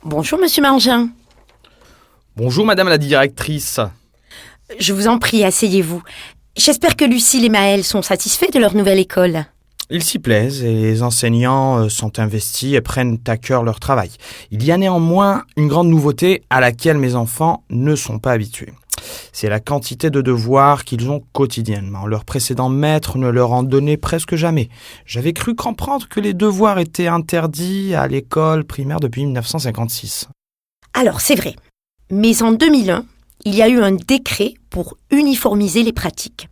Bonjour, monsieur Mangin. Bonjour madame la directrice. Je vous en prie, asseyez-vous. J'espère que Lucille et Maëlle sont satisfaits de leur nouvelle école. Ils s'y plaisent et les enseignants sont investis et prennent à cœur leur travail. Il y a néanmoins une grande nouveauté à laquelle mes enfants ne sont pas habitués. C'est la quantité de devoirs qu'ils ont quotidiennement. Leurs précédents maîtres ne leur en donnaient presque jamais. J'avais cru comprendre que les devoirs étaient interdits à l'école primaire depuis 1956. Alors, c'est vrai. Mais en 2001, il y a eu un décret pour uniformiser les pratiques.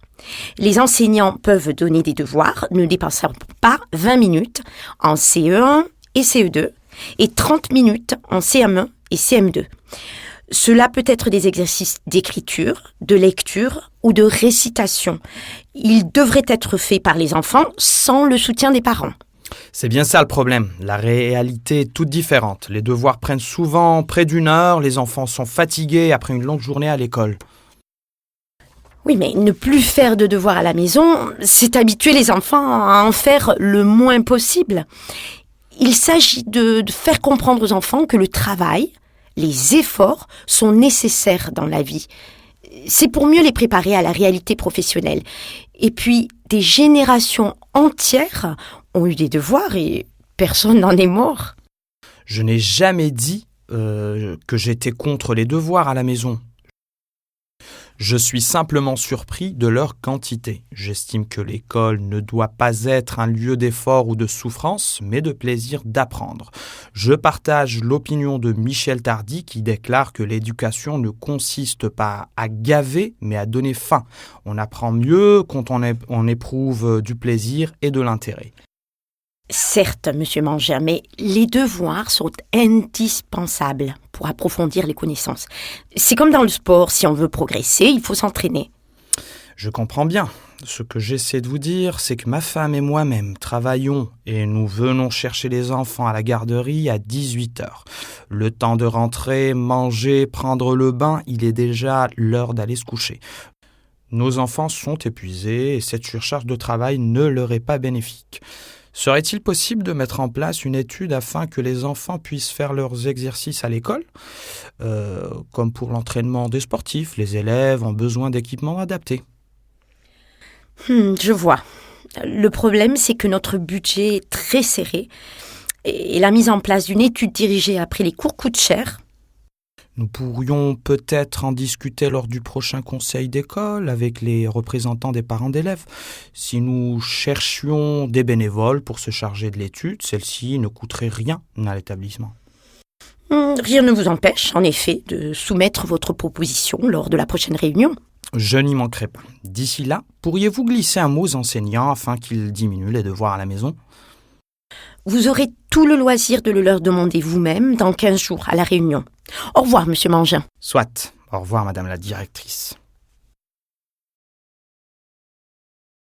Les enseignants peuvent donner des devoirs ne dépassant pas 20 minutes en CE1 et CE2 et 30 minutes en CM1 et CM2. Cela peut être des exercices d'écriture, de lecture ou de récitation. Ils devraient être faits par les enfants sans le soutien des parents. C'est bien ça le problème. La réalité est toute différente. Les devoirs prennent souvent près d'une heure. Les enfants sont fatigués après une longue journée à l'école. Oui, mais ne plus faire de devoirs à la maison, c'est habituer les enfants à en faire le moins possible. Il s'agit de faire comprendre aux enfants que le travail, les efforts sont nécessaires dans la vie. C'est pour mieux les préparer à la réalité professionnelle. Et puis, des générations entières ont eu des devoirs et personne n'en est mort. Je n'ai jamais dit que j'étais contre les devoirs à la maison. Je suis simplement surpris de leur quantité. J'estime que l'école ne doit pas être un lieu d'effort ou de souffrance, mais de plaisir d'apprendre. Je partage l'opinion de Michel Tardy qui déclare que l'éducation ne consiste pas à gaver, mais à donner faim. On apprend mieux quand on éprouve du plaisir et de l'intérêt. Certes, monsieur Mangin, mais les devoirs sont indispensables pour approfondir les connaissances. C'est comme dans le sport, si on veut progresser, il faut s'entraîner. Je comprends bien. Ce que j'essaie de vous dire, c'est que ma femme et moi-même travaillons et nous venons chercher les enfants à la garderie à 18h. Le temps de rentrer, manger, prendre le bain, il est déjà l'heure d'aller se coucher. Nos enfants sont épuisés et cette surcharge de travail ne leur est pas bénéfique. Serait-il possible de mettre en place une étude afin que les enfants puissent faire leurs exercices à l'école ? Comme pour l'entraînement des sportifs, les élèves ont besoin d'équipements adaptés. Je vois. Le problème, c'est que notre budget est très serré et la mise en place d'une étude dirigée après les cours coûte cher. Nous pourrions peut-être en discuter lors du prochain conseil d'école avec les représentants des parents d'élèves. Si nous cherchions des bénévoles pour se charger de l'étude, celle-ci ne coûterait rien à l'établissement. Rien ne vous empêche, en effet, de soumettre votre proposition lors de la prochaine réunion. Je n'y manquerai pas. D'ici là, pourriez-vous glisser un mot aux enseignants afin qu'ils diminuent les devoirs à la maison ? Vous aurez tout le loisir de le leur demander vous-même dans 15 jours à la réunion. Au revoir, monsieur Mangin. Soit. Au revoir, madame la directrice.